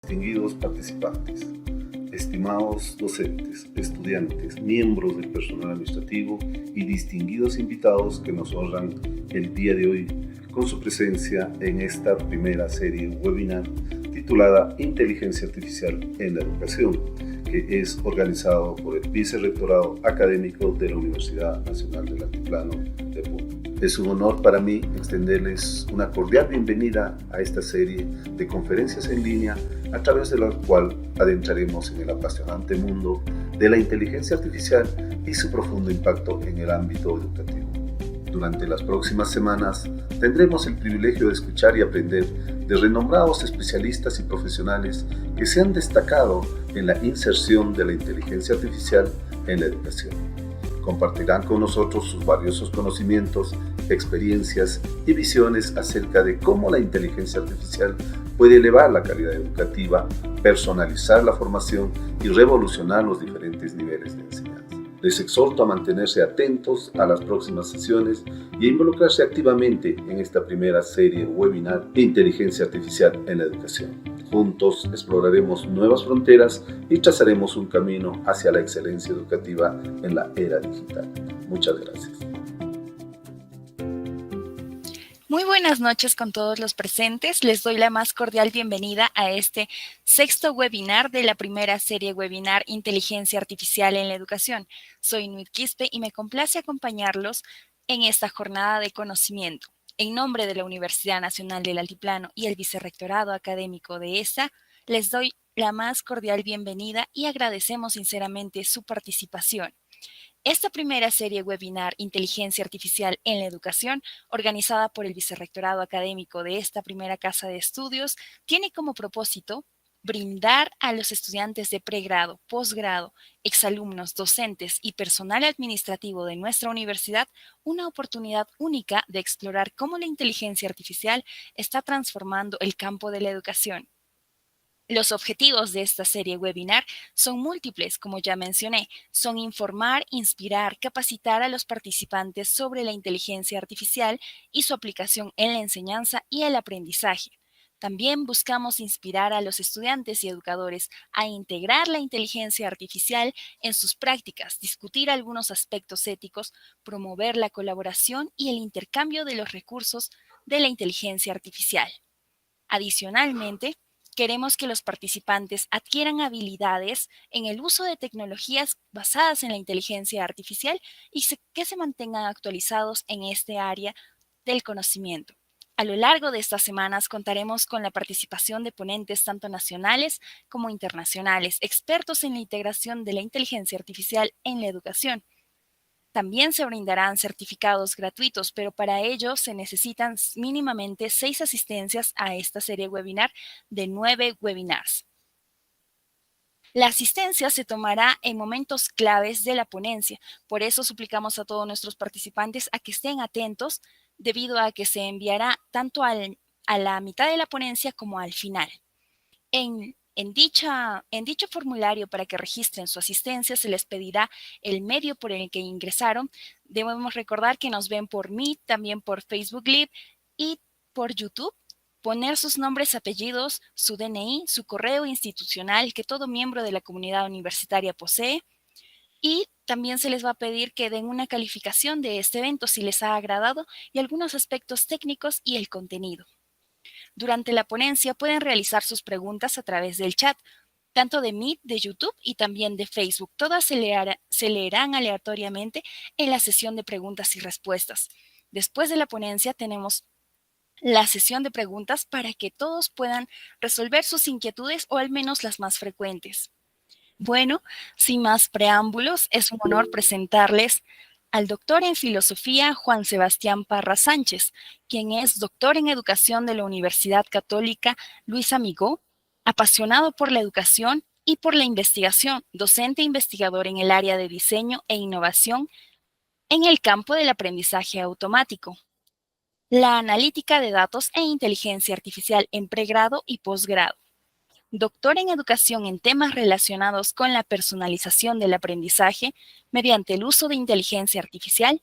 Distinguidos participantes, estimados docentes, estudiantes, miembros del personal administrativo y distinguidos invitados que nos honran el día de hoy con su presencia en esta primera serie webinar titulada Inteligencia Artificial en la Educación, que es organizado por el Vicerrectorado Académico de la Universidad Nacional del Altiplano de Puno. Es un honor para mí extenderles una cordial bienvenida a esta serie de conferencias en línea a través de la cual adentraremos en el apasionante mundo de la inteligencia artificial y su profundo impacto en el ámbito educativo. Durante las próximas semanas tendremos el privilegio de escuchar y aprender de renombrados especialistas y profesionales que se han destacado en la inserción de la inteligencia artificial en la educación. Compartirán con nosotros sus valiosos conocimientos, experiencias y visiones acerca de cómo la inteligencia artificial puede elevar la calidad educativa, personalizar la formación y revolucionar los diferentes niveles de enseñanza. Les exhorto a mantenerse atentos a las próximas sesiones y a involucrarse activamente en esta primera serie webinar de Inteligencia Artificial en la Educación. Juntos exploraremos nuevas fronteras y trazaremos un camino hacia la excelencia educativa en la era digital. Muchas gracias. Muy buenas noches con todos los presentes. Les doy la más cordial bienvenida a este sexto webinar de la primera serie webinar Inteligencia Artificial en la Educación. Soy Nuit Quispe y me complace acompañarlos en esta jornada de conocimiento. En nombre de la Universidad Nacional del Altiplano y el Vicerrectorado Académico de esta, les doy la más cordial bienvenida y agradecemos sinceramente su participación. Esta primera serie webinar Inteligencia Artificial en la Educación, organizada por el Vicerrectorado Académico de esta primera casa de estudios, tiene como propósito brindar a los estudiantes de pregrado, posgrado, exalumnos, docentes y personal administrativo de nuestra universidad una oportunidad única de explorar cómo la inteligencia artificial está transformando el campo de la educación. Los objetivos de esta serie webinar son múltiples, como ya mencioné. Son informar, inspirar, capacitar a los participantes sobre la inteligencia artificial y su aplicación en la enseñanza y el aprendizaje. También buscamos inspirar a los estudiantes y educadores a integrar la inteligencia artificial en sus prácticas, discutir algunos aspectos éticos, promover la colaboración y el intercambio de los recursos de la inteligencia artificial. Adicionalmente, queremos que los participantes adquieran habilidades en el uso de tecnologías basadas en la inteligencia artificial y que se mantengan actualizados en este área del conocimiento. A lo largo de estas semanas contaremos con la participación de ponentes tanto nacionales como internacionales, expertos en la integración de la inteligencia artificial en la educación. También se brindarán certificados gratuitos, pero para ello se necesitan mínimamente 6 asistencias a esta serie webinar de 9 webinars. La asistencia se tomará en momentos claves de la ponencia, por eso suplicamos a todos nuestros participantes a que estén atentos, debido a que se enviará tanto a la mitad de la ponencia como al final. En dicho formulario para que registren su asistencia se les pedirá el medio por el que ingresaron. Debemos recordar que nos ven por Meet, también por Facebook Live y por YouTube. Poner sus nombres, apellidos, su DNI, su correo institucional que todo miembro de la comunidad universitaria posee. Y también se les va a pedir que den una calificación de este evento si les ha agradado y algunos aspectos técnicos y el contenido. Durante la ponencia pueden realizar sus preguntas a través del chat, tanto de Meet, de YouTube y también de Facebook. Todas se leerán aleatoriamente en la sesión de preguntas y respuestas. Después de la ponencia tenemos la sesión de preguntas para que todos puedan resolver sus inquietudes o al menos las más frecuentes. Bueno, sin más preámbulos, es un honor presentarles al doctor en filosofía Juan Sebastián Parra Sánchez, quien es doctor en educación de la Universidad Católica Luis Amigó, apasionado por la educación y por la investigación, docente e investigador en el área de diseño e innovación en el campo del aprendizaje automático, la analítica de datos e inteligencia artificial en pregrado y posgrado. Doctor en educación en temas relacionados con la personalización del aprendizaje mediante el uso de inteligencia artificial,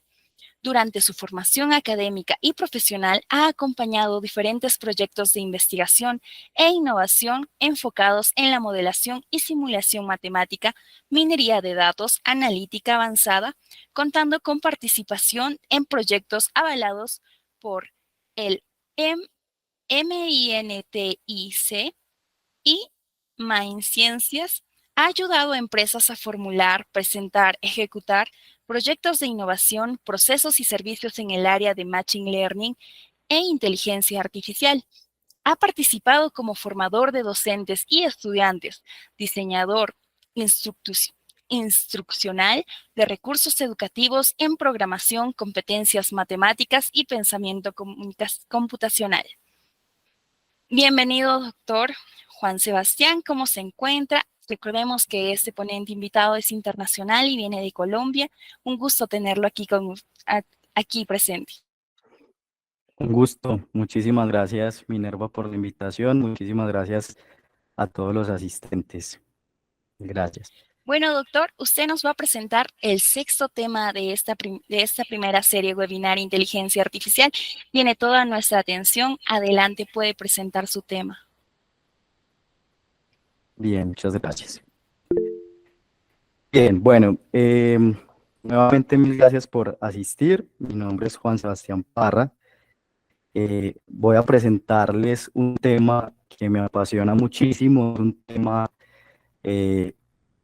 Durante su formación académica y profesional ha acompañado diferentes proyectos de investigación e innovación enfocados en la modelación y simulación matemática, minería de datos, analítica avanzada, contando con participación en proyectos avalados por el MINTIC y MindCiencias. Ha ayudado a empresas a formular, presentar, ejecutar proyectos de innovación, procesos y servicios en el área de Machine Learning e inteligencia artificial. Ha participado como formador de docentes y estudiantes, diseñador instruccional de recursos educativos en programación, competencias matemáticas y pensamiento computacional. Bienvenido, doctor Juan Sebastián. ¿Cómo se encuentra? Recordemos que este ponente invitado es internacional y viene de Colombia. Un gusto tenerlo aquí presente. Un gusto. Muchísimas gracias, Minerva, por la invitación. Muchísimas gracias a todos los asistentes. Gracias. Bueno, doctor, usted nos va a presentar el sexto tema de esta primera serie webinar Inteligencia Artificial. Tiene toda nuestra atención. Adelante, puede presentar su tema. Bien, muchas gracias. Bien, bueno, nuevamente mil gracias por asistir. Mi nombre es Juan Sebastián Parra. Voy a presentarles un tema que me apasiona muchísimo, un tema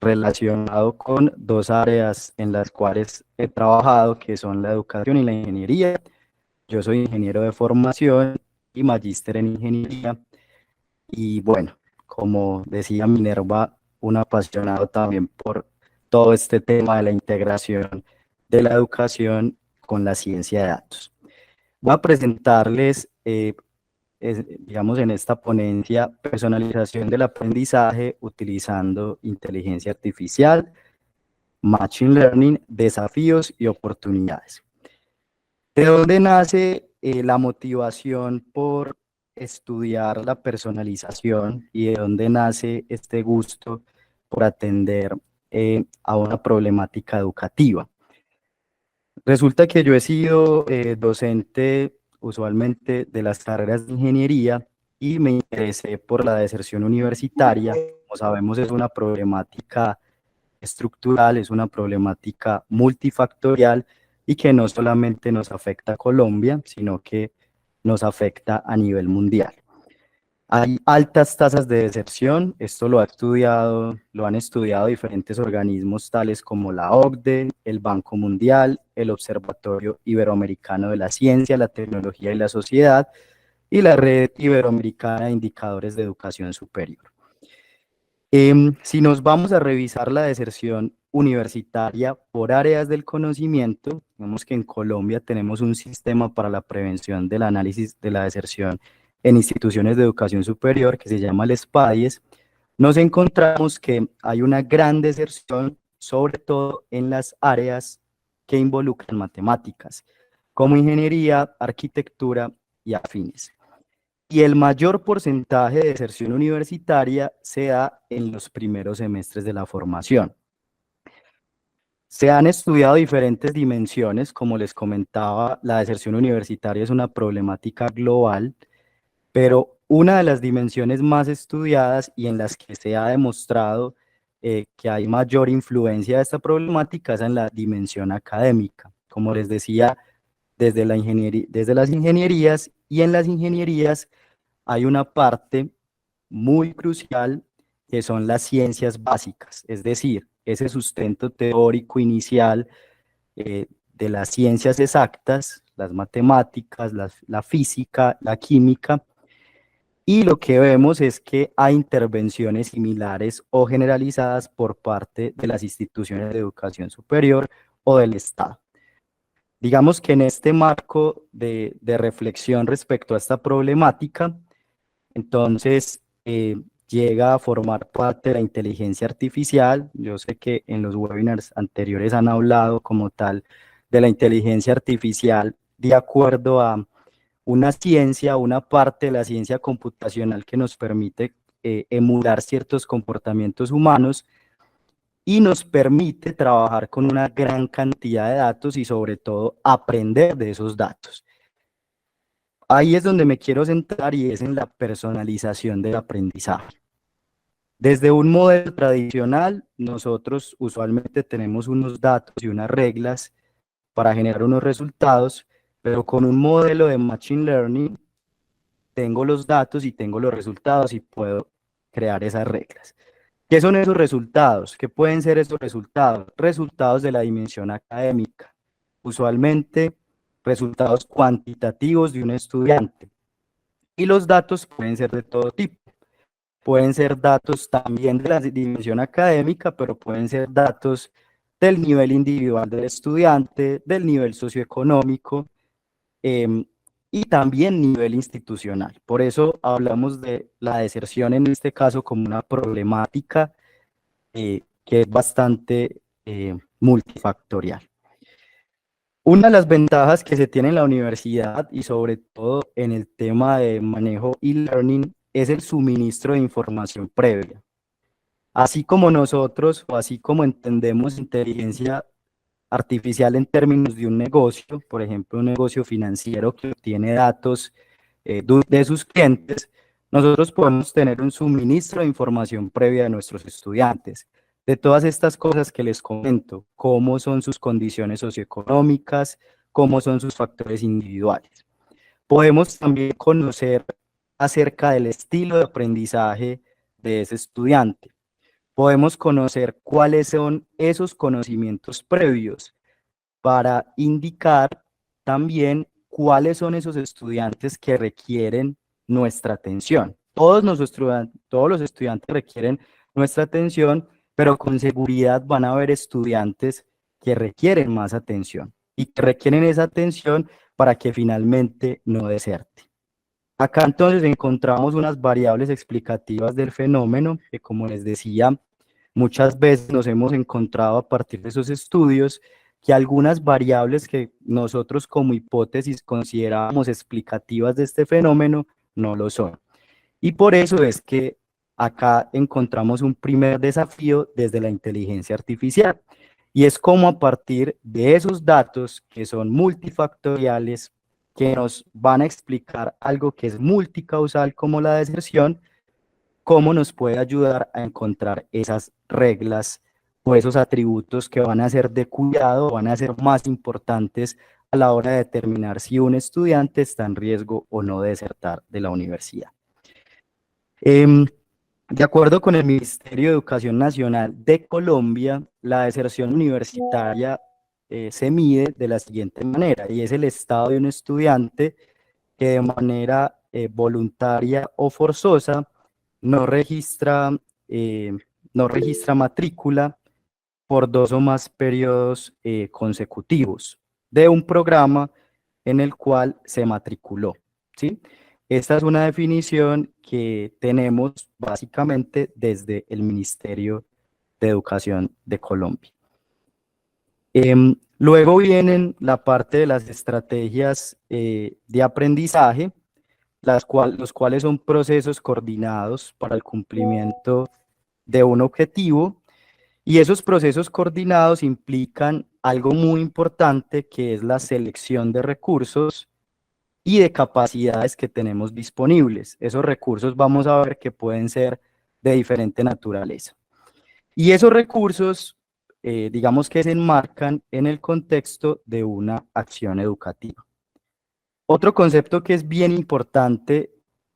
relacionado con dos áreas en las cuales he trabajado, que son la educación y la ingeniería. Yo soy ingeniero de formación y magíster en ingeniería. Y bueno, como decía Minerva, un apasionado también por todo este tema de la integración de la educación con la ciencia de datos. Voy a presentarles, digamos, en esta ponencia, personalización del aprendizaje utilizando inteligencia artificial, machine learning, desafíos y oportunidades. ¿De dónde nace la motivación por estudiar la personalización y de dónde nace este gusto por atender a una problemática educativa? Resulta que yo he sido docente usualmente de las carreras de ingeniería y me interesé por la deserción universitaria. Como sabemos, es una problemática estructural, es una problemática multifactorial y que no solamente nos afecta a Colombia, sino que nos afecta a nivel mundial. Hay altas tasas de deserción, esto lo han estudiado diferentes organismos tales como la OCDE, el Banco Mundial, el Observatorio Iberoamericano de la Ciencia, la Tecnología y la Sociedad y la Red Iberoamericana de Indicadores de Educación Superior. Si nos vamos a revisar la deserción universitaria por áreas del conocimiento, vemos que en Colombia tenemos un sistema para la prevención del análisis de la deserción en instituciones de educación superior que se llama el SPADIES. Nos encontramos que hay una gran deserción, sobre todo en las áreas que involucran matemáticas, como ingeniería, arquitectura y afines. Y el mayor porcentaje de deserción universitaria se da en los primeros semestres de la formación. Se han estudiado diferentes dimensiones, como les comentaba, la deserción universitaria es una problemática global, pero una de las dimensiones más estudiadas y en las que se ha demostrado que hay mayor influencia de esta problemática es en la dimensión académica. Como les decía, desde las ingenierías, y en las ingenierías hay una parte muy crucial que son las ciencias básicas, es decir, ese sustento teórico inicial de las ciencias exactas, las matemáticas, la física, la química, y lo que vemos es que hay intervenciones similares o generalizadas por parte de las instituciones de educación superior o del Estado. Digamos que en este marco de reflexión respecto a esta problemática, entonces llega a formar parte de la inteligencia artificial. Yo sé que en los webinars anteriores han hablado como tal de la inteligencia artificial de acuerdo a una ciencia, una parte de la ciencia computacional que nos permite emular ciertos comportamientos humanos, y nos permite trabajar con una gran cantidad de datos y sobre todo aprender de esos datos. Ahí es donde me quiero centrar y es en la personalización del aprendizaje. Desde un modelo tradicional, nosotros usualmente tenemos unos datos y unas reglas para generar unos resultados, pero con un modelo de Machine Learning tengo los datos y tengo los resultados y puedo crear esas reglas. ¿Qué son esos resultados? ¿Qué pueden ser esos resultados? Resultados de la dimensión académica. Usualmente, resultados cuantitativos de un estudiante. Y los datos pueden ser de todo tipo. Pueden ser datos también de la dimensión académica, pero pueden ser datos del nivel individual del estudiante, del nivel socioeconómico, y también nivel institucional. Por eso hablamos de la deserción en este caso como una problemática que es bastante multifactorial. Una de las ventajas que se tiene en la universidad y sobre todo en el tema de manejo e-learning es el suministro de información previa. Así como nosotros, o así como entendemos inteligencia artificial en términos de un negocio, por ejemplo, un negocio financiero que obtiene datos de sus clientes, nosotros podemos tener un suministro de información previa de nuestros estudiantes, de todas estas cosas que les comento, cómo son sus condiciones socioeconómicas, cómo son sus factores individuales. Podemos también conocer acerca del estilo de aprendizaje de ese estudiante. Podemos conocer cuáles son esos conocimientos previos para indicar también cuáles son esos estudiantes que requieren nuestra atención. Todos los estudiantes requieren nuestra atención, pero con seguridad van a haber estudiantes que requieren más atención y que requieren esa atención para que finalmente no deserte. Acá entonces encontramos unas variables explicativas del fenómeno que, como les decía, muchas veces nos hemos encontrado a partir de esos estudios que algunas variables que nosotros como hipótesis considerábamos explicativas de este fenómeno no lo son. Y por eso es que acá encontramos un primer desafío desde la inteligencia artificial, y es cómo a partir de esos datos que son multifactoriales, que nos van a explicar algo que es multicausal como la deserción, cómo nos puede ayudar a encontrar esas reglas o esos atributos que van a ser de cuidado, van a ser más importantes a la hora de determinar si un estudiante está en riesgo o no de desertar de la universidad. De acuerdo con el Ministerio de Educación Nacional de Colombia, la deserción universitaria se mide de la siguiente manera, y es el estado de un estudiante que de manera voluntaria o forzosa no registra matrícula por 2 o más periodos consecutivos de un programa en el cual se matriculó, ¿sí? Esta es una definición que tenemos básicamente desde el Ministerio de Educación de Colombia. Luego vienen la parte de las estrategias de aprendizaje, los cuales son procesos coordinados para el cumplimiento de un objetivo, y esos procesos coordinados implican algo muy importante, que es la selección de recursos y de capacidades que tenemos disponibles. Esos recursos vamos a ver que pueden ser de diferente naturaleza. Y esos recursos, digamos que se enmarcan en el contexto de una acción educativa. Otro concepto que es bien importante,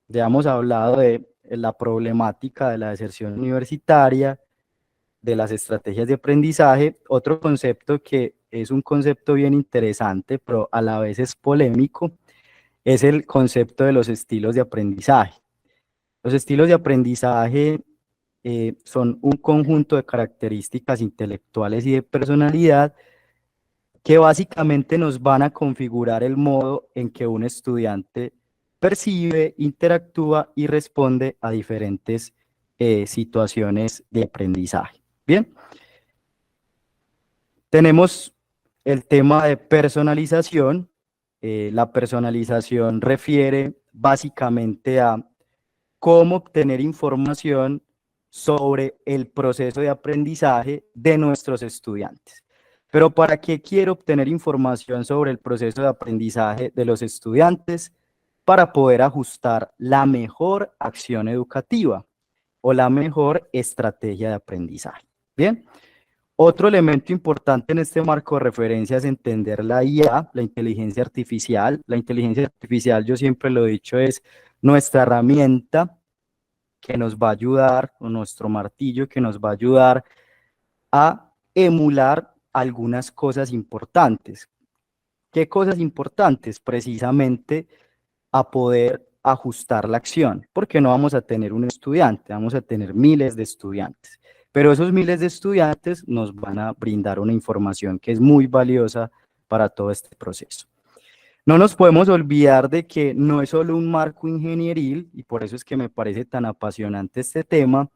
ya hemos hablado de la problemática de la deserción universitaria, de las estrategias de aprendizaje. Otro concepto que es un concepto bien interesante, pero a la vez es polémico, es el concepto de los estilos de aprendizaje. Los estilos de aprendizaje son un conjunto de características intelectuales y de personalidad que básicamente nos van a configurar el modo en que un estudiante percibe, interactúa y responde a diferentes situaciones de aprendizaje. Bien, tenemos el tema de personalización. La personalización refiere básicamente a cómo obtener información sobre el proceso de aprendizaje de nuestros estudiantes. Pero ¿para qué quiero obtener información sobre el proceso de aprendizaje de los estudiantes? Para poder ajustar la mejor acción educativa o la mejor estrategia de aprendizaje. Bien, otro elemento importante en este marco de referencia es entender la IA, la inteligencia artificial. La inteligencia artificial, yo siempre lo he dicho, es nuestra herramienta que nos va a ayudar, o nuestro martillo que nos va a ayudar a emular algunas cosas importantes. ¿Qué cosas importantes? Precisamente a poder ajustar la acción, porque no vamos a tener un estudiante, vamos a tener miles de estudiantes. Pero esos miles de estudiantes nos van a brindar una información que es muy valiosa para todo este proceso. No nos podemos olvidar de que no es solo un marco ingenieril, y por eso es que me parece tan apasionante este tema,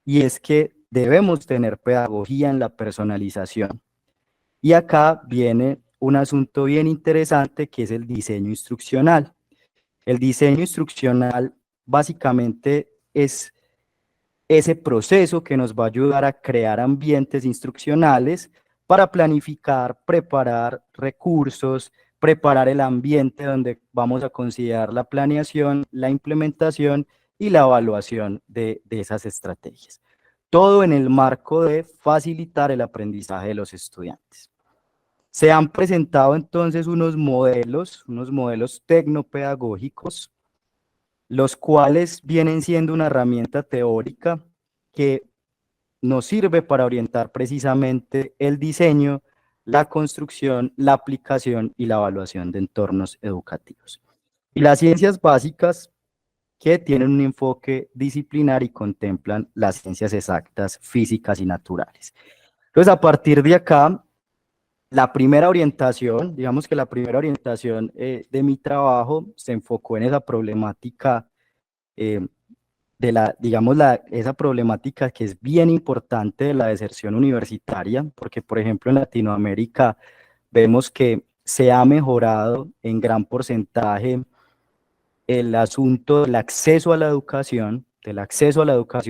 y es que debemos tener pedagogía en la personalización. Y acá viene un asunto bien interesante que es el diseño instruccional. El diseño instruccional básicamente es ese proceso que nos va a ayudar a crear ambientes instruccionales para planificar, preparar recursos, preparar el ambiente donde vamos a considerar la planeación, la implementación y la evaluación de esas estrategias. Todo en el marco de facilitar el aprendizaje de los estudiantes. Se han presentado entonces unos modelos tecnopedagógicos, los cuales vienen siendo una herramienta teórica que nos sirve para orientar precisamente el diseño, la construcción, la aplicación y la evaluación de entornos educativos. Y las ciencias básicas, que tienen un enfoque disciplinar y contemplan las ciencias exactas, físicas y naturales. Entonces, a partir de acá, la primera orientación, digamos que la primera orientación de mi trabajo se enfocó en esa problemática esa problemática que es bien importante de la deserción universitaria, porque por ejemplo en Latinoamérica vemos que se ha mejorado en gran porcentaje el asunto del acceso a la educación,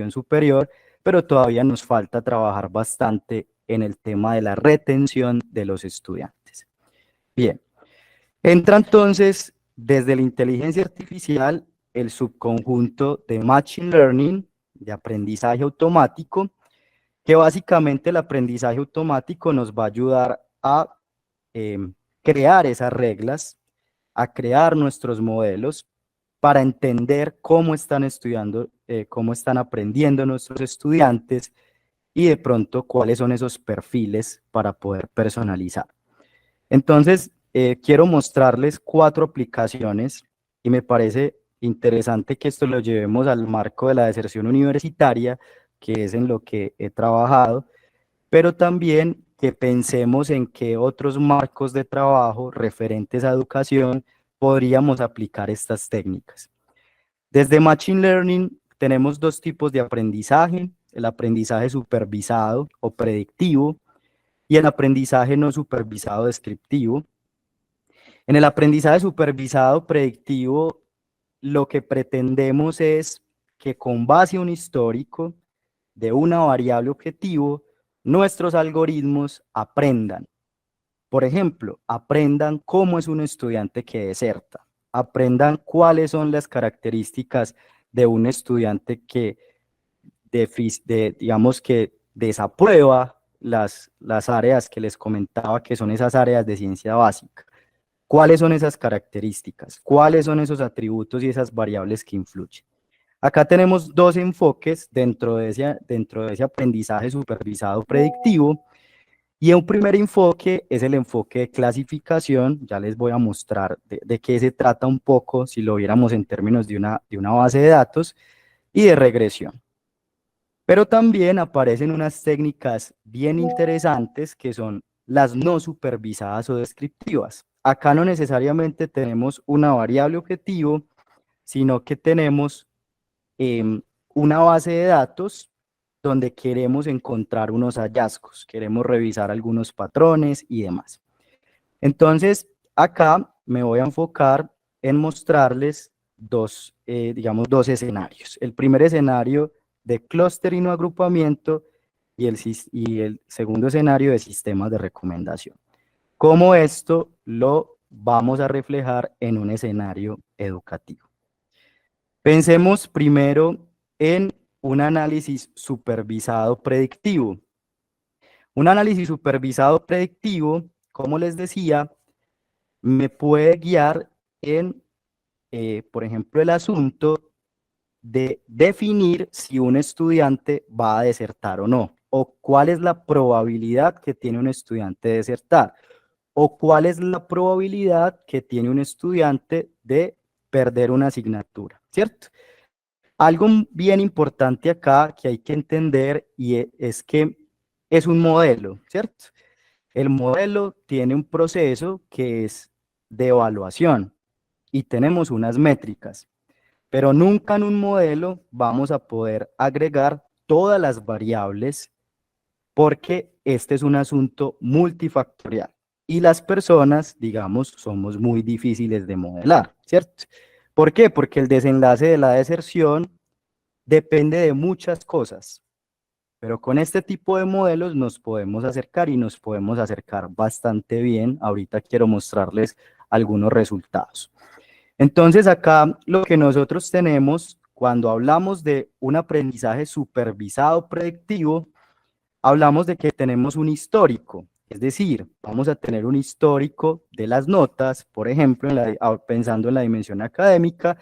superior, pero todavía nos falta trabajar bastante en el tema de la retención de los estudiantes. Bien, entra entonces desde la inteligencia artificial el subconjunto de Machine Learning, de aprendizaje automático, que básicamente el aprendizaje automático nos va a ayudar a crear esas reglas, a crear nuestros modelos para entender cómo están estudiando, cómo están aprendiendo nuestros estudiantes y de pronto cuáles son esos perfiles para poder personalizar. Entonces, quiero mostrarles 4 aplicaciones y me parece interesante que esto lo llevemos al marco de la deserción universitaria, que es en lo que he trabajado, pero también que pensemos en qué otros marcos de trabajo referentes a educación podríamos aplicar estas técnicas. Desde Machine Learning tenemos 2 tipos de aprendizaje, el aprendizaje supervisado o predictivo y el aprendizaje no supervisado descriptivo. En el aprendizaje supervisado predictivo, lo que pretendemos es que con base a un histórico de una variable objetivo, nuestros algoritmos aprendan. Por ejemplo, aprendan cómo es un estudiante que deserta, aprendan cuáles son las características de un estudiante que, digamos que desaprueba las áreas que les comentaba que son esas áreas de ciencia básica. ¿Cuáles son esas características? ¿Cuáles son esos atributos y esas variables que influyen? Acá tenemos 2 enfoques dentro de ese aprendizaje supervisado predictivo. Y un primer enfoque es el enfoque de clasificación. Ya les voy a mostrar de qué se trata un poco si lo viéramos en términos de una base de datos, y de regresión. Pero también aparecen unas técnicas bien interesantes que son las no supervisadas o descriptivas. Acá no necesariamente tenemos una variable objetivo, sino que tenemos una base de datos donde queremos encontrar unos hallazgos, queremos revisar algunos patrones y demás. Entonces, acá me voy a enfocar en mostrarles dos escenarios. El primer escenario de clustering o agrupamiento y el segundo escenario de sistemas de recomendación. ¿Cómo esto lo vamos a reflejar en un escenario educativo? Pensemos primero en un análisis supervisado predictivo. Un análisis supervisado predictivo, como les decía, me puede guiar en, por ejemplo, el asunto de definir si un estudiante va a desertar o no, o cuál es la probabilidad que tiene un estudiante de desertar, o cuál es la probabilidad que tiene un estudiante de perder una asignatura, ¿cierto? Algo bien importante acá que hay que entender es que es un modelo, ¿cierto? El modelo tiene un proceso que es de evaluación y tenemos unas métricas, pero nunca en un modelo vamos a poder agregar todas las variables porque este es un asunto multifactorial y las personas, digamos, somos muy difíciles de modelar, ¿cierto? ¿Por qué? Porque el desenlace de la deserción depende de muchas cosas, pero con este tipo de modelos nos podemos acercar y nos podemos acercar bastante bien. Ahorita quiero mostrarles algunos resultados. Entonces acá lo que nosotros tenemos cuando hablamos de un aprendizaje supervisado predictivo, hablamos de que tenemos un histórico, es decir, vamos a tener un histórico de las notas, por ejemplo, pensando en la dimensión académica,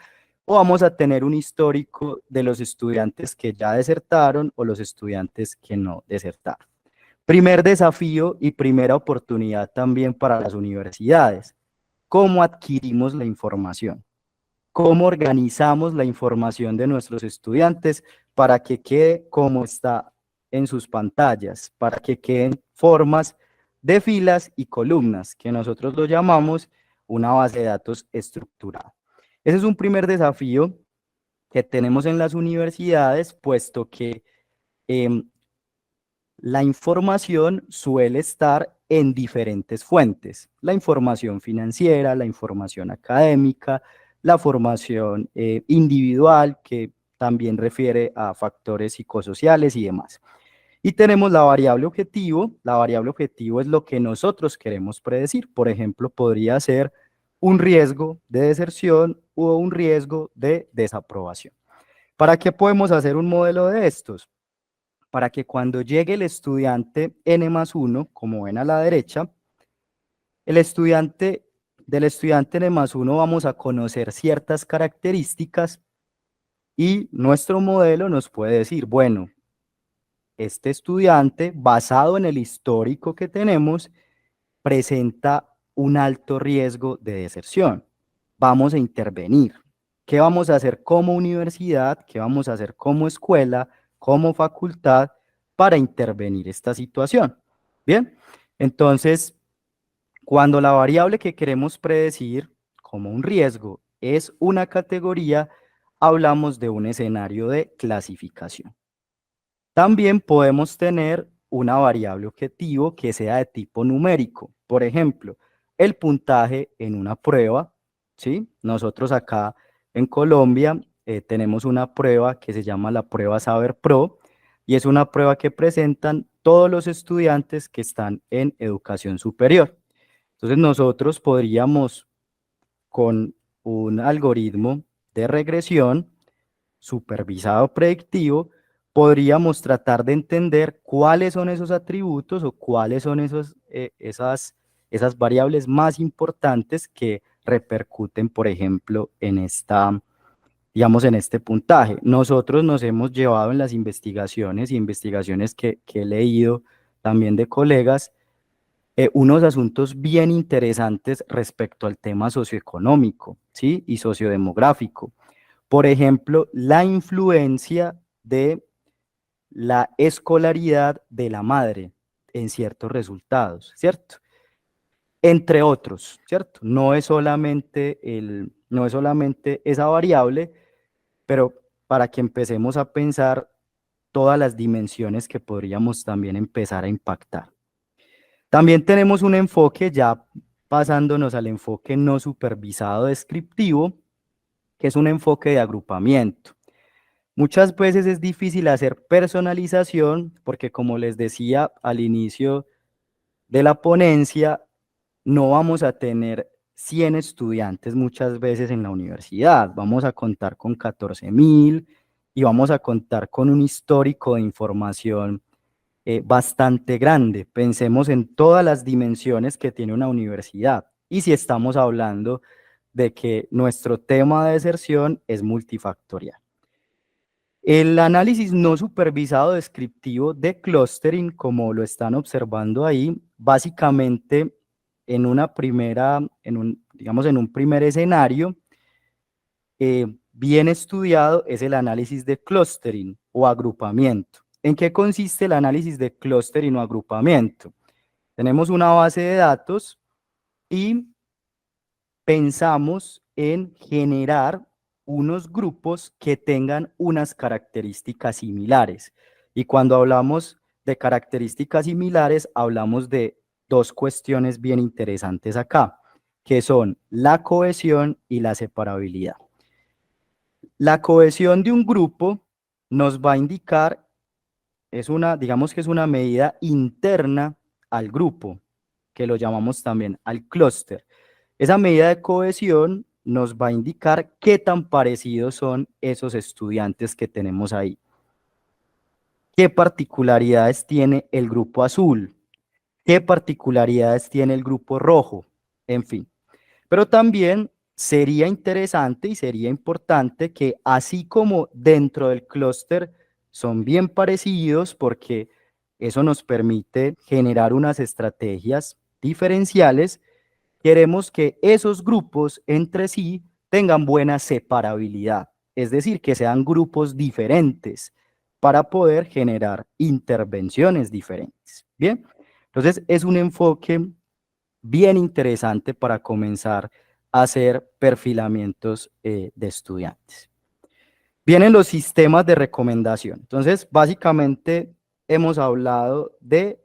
o vamos a tener un histórico de los estudiantes que ya desertaron o los estudiantes que no desertaron. Primer desafío y primera oportunidad también para las universidades. ¿Cómo adquirimos la información? ¿Cómo organizamos la información de nuestros estudiantes para que quede como está en sus pantallas, para que queden formas de filas y columnas, que nosotros lo llamamos una base de datos estructurada? Ese es un primer desafío que tenemos en las universidades, puesto que la información suele estar en diferentes fuentes. La información financiera, la información académica, la formación individual, que también refiere a factores psicosociales y demás. Y tenemos la variable objetivo. La variable objetivo es lo que nosotros queremos predecir. Por ejemplo, podría ser un riesgo de deserción o un riesgo de desaprobación. ¿Para qué podemos hacer un modelo de estos? Para que cuando llegue el estudiante N+1, como ven a la derecha, del estudiante N+1 vamos a conocer ciertas características y nuestro modelo nos puede decir, bueno, este estudiante, basado en el histórico que tenemos, presenta un alto riesgo de deserción. Vamos a intervenir. ¿Qué vamos a hacer como universidad? ¿Qué vamos a hacer como escuela, como facultad para intervenir esta situación? Bien, entonces, cuando la variable que queremos predecir como un riesgo es una categoría, hablamos de un escenario de clasificación. También podemos tener una variable objetivo que sea de tipo numérico. Por ejemplo, el puntaje en una prueba, ¿sí? Nosotros acá en Colombia tenemos una prueba que se llama la prueba Saber Pro y es una prueba que presentan todos los estudiantes que están en educación superior. Entonces nosotros podríamos, con un algoritmo de regresión supervisado predictivo, podríamos tratar de entender cuáles son esos atributos o cuáles son esas variables más importantes que repercuten, por ejemplo, en digamos, en este puntaje. Nosotros nos hemos llevado en las investigaciones que he leído también de colegas, unos asuntos bien interesantes respecto al tema socioeconómico, ¿sí? Y sociodemográfico. Por ejemplo, la influencia de la escolaridad de la madre en ciertos resultados, ¿cierto? Entre otros, ¿cierto? No es solamente esa variable, pero para que empecemos a pensar todas las dimensiones que podríamos también empezar a impactar. También tenemos un enfoque, ya pasándonos al enfoque no supervisado descriptivo, que es un enfoque de agrupamiento. Muchas veces es difícil hacer personalización porque, como les decía al inicio de la ponencia, no vamos a tener 100 estudiantes muchas veces en la universidad. Vamos a contar con 14.000 y vamos a contar con un histórico de información bastante grande. Pensemos en todas las dimensiones que tiene una universidad. Y si estamos hablando de que nuestro tema de deserción es multifactorial. El análisis no supervisado descriptivo de clustering, como lo están observando ahí, básicamente en una primera, digamos en un primer escenario, bien estudiado es el análisis de clustering o agrupamiento. ¿En qué consiste el análisis de clustering o agrupamiento? Tenemos una base de datos y pensamos en generar unos grupos que tengan unas características similares. Y cuando hablamos de características similares, hablamos de dos cuestiones bien interesantes acá, que son la cohesión y la separabilidad. La cohesión de un grupo nos va a indicar, digamos que es una medida interna al grupo, que lo llamamos también al clúster. Esa medida de cohesión nos va a indicar qué tan parecidos son esos estudiantes que tenemos ahí. ¿Qué particularidades tiene el grupo azul? ¿Qué particularidades tiene el grupo rojo? En fin. Pero también sería interesante y sería importante que, así como dentro del clúster son bien parecidos, porque eso nos permite generar unas estrategias diferenciales, queremos que esos grupos entre sí tengan buena separabilidad, es decir, que sean grupos diferentes para poder generar intervenciones diferentes. Bien, entonces es un enfoque bien interesante para comenzar a hacer perfilamientos de estudiantes. Vienen los sistemas de recomendación. Entonces, básicamente hemos hablado de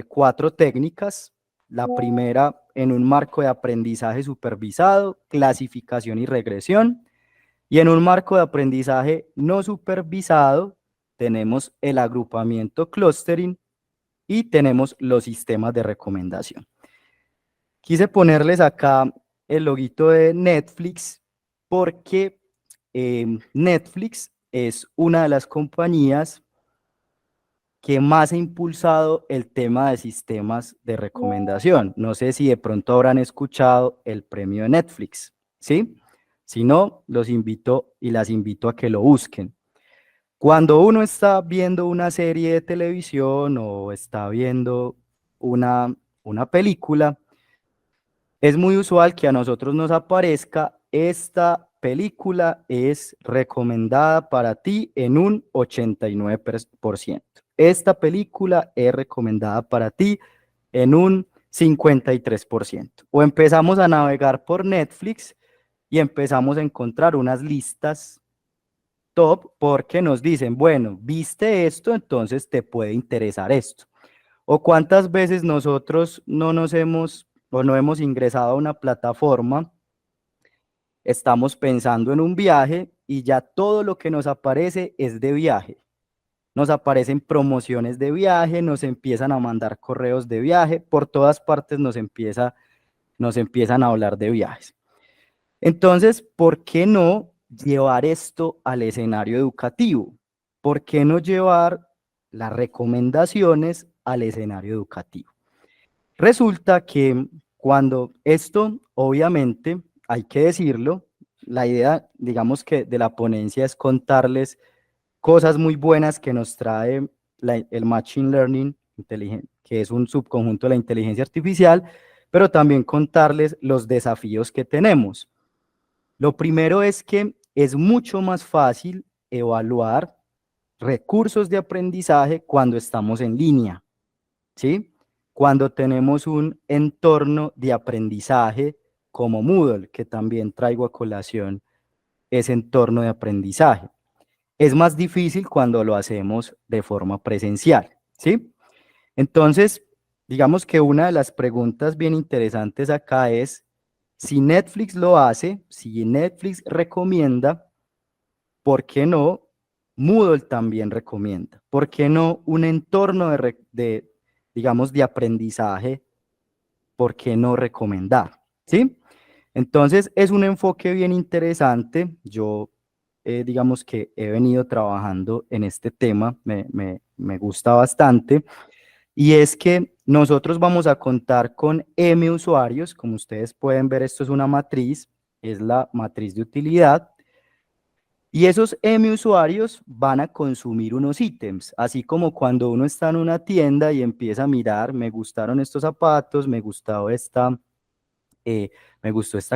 4 técnicas. La primera, en un marco de aprendizaje supervisado, clasificación y regresión. Y en un marco de aprendizaje no supervisado, tenemos el agrupamiento clustering y tenemos los sistemas de recomendación. Quise ponerles acá el loguito de Netflix porque Netflix es una de las compañías que más ha impulsado el tema de sistemas de recomendación. No sé si de pronto habrán escuchado el premio de Netflix, ¿sí? Si no, los invito y las invito a que lo busquen. Cuando uno está viendo una serie de televisión o está viendo una película, es muy usual que a nosotros nos aparezca: esta película es recomendada para ti en un 89%. Esta película es recomendada para ti en un 53%. O empezamos a navegar por Netflix y empezamos a encontrar unas listas top porque nos dicen, bueno, viste esto, entonces te puede interesar esto. O cuántas veces nosotros no hemos ingresado a una plataforma, estamos pensando en un viaje y ya todo lo que nos aparece es de viaje. Nos aparecen promociones de viaje, nos empiezan a mandar correos de viaje, por todas partes nos empiezan a hablar de viajes. Entonces, ¿por qué no llevar esto al escenario educativo? ¿Por qué no llevar las recomendaciones al escenario educativo? Resulta que cuando esto, obviamente, hay que decirlo, la idea, digamos que de la ponencia es contarles cosas muy buenas que nos trae el Machine Learning, que es un subconjunto de la inteligencia artificial, pero también contarles los desafíos que tenemos. Lo primero es que es mucho más fácil evaluar recursos de aprendizaje cuando estamos en línea, ¿sí? Cuando tenemos un entorno de aprendizaje como Moodle, que también traigo a colación ese entorno de aprendizaje. Es más difícil cuando lo hacemos de forma presencial, ¿sí? Entonces, digamos que una de las preguntas bien interesantes acá es, si Netflix lo hace, si Netflix recomienda, ¿por qué no Moodle también recomienda. ¿Por qué no un entorno digamos, de aprendizaje? ¿Por qué no recomendar? ¿Sí? Entonces, es un enfoque bien interesante. Yo, digamos que he venido trabajando en este tema, me gusta bastante. Y es que nosotros vamos a contar con M usuarios. Como ustedes pueden ver, esto es una matriz, es la matriz de utilidad. Y esos M usuarios van a consumir unos ítems, así como cuando uno está en una tienda y empieza a mirar, me gustaron estos zapatos, me gustó esta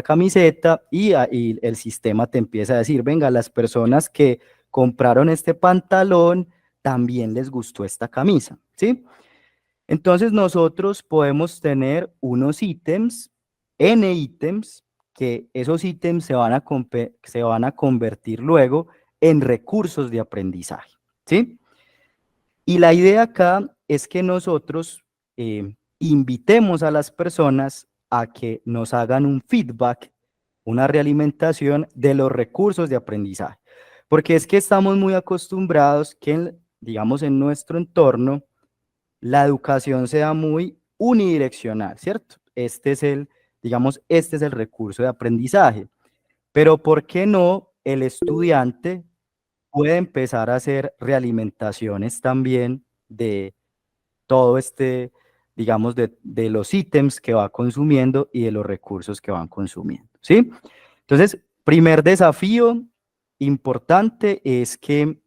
camiseta, y el sistema te empieza a decir, venga, las personas que compraron este pantalón también les gustó esta camisa, ¿sí? Entonces nosotros podemos tener unos ítems, N ítems, que esos ítems se van a convertir luego en recursos de aprendizaje, ¿sí? Y la idea acá es que nosotros invitemos a las personas a que nos hagan un feedback, una realimentación de los recursos de aprendizaje. Porque es que estamos muy acostumbrados que, digamos, en nuestro entorno, la educación sea muy unidireccional, ¿cierto? Digamos, este es el recurso de aprendizaje. Pero ¿por qué no el estudiante puede empezar a hacer realimentaciones también de todo digamos, de los ítems que va consumiendo y de los recursos que van consumiendo, ¿sí? Entonces, primer desafío importante es que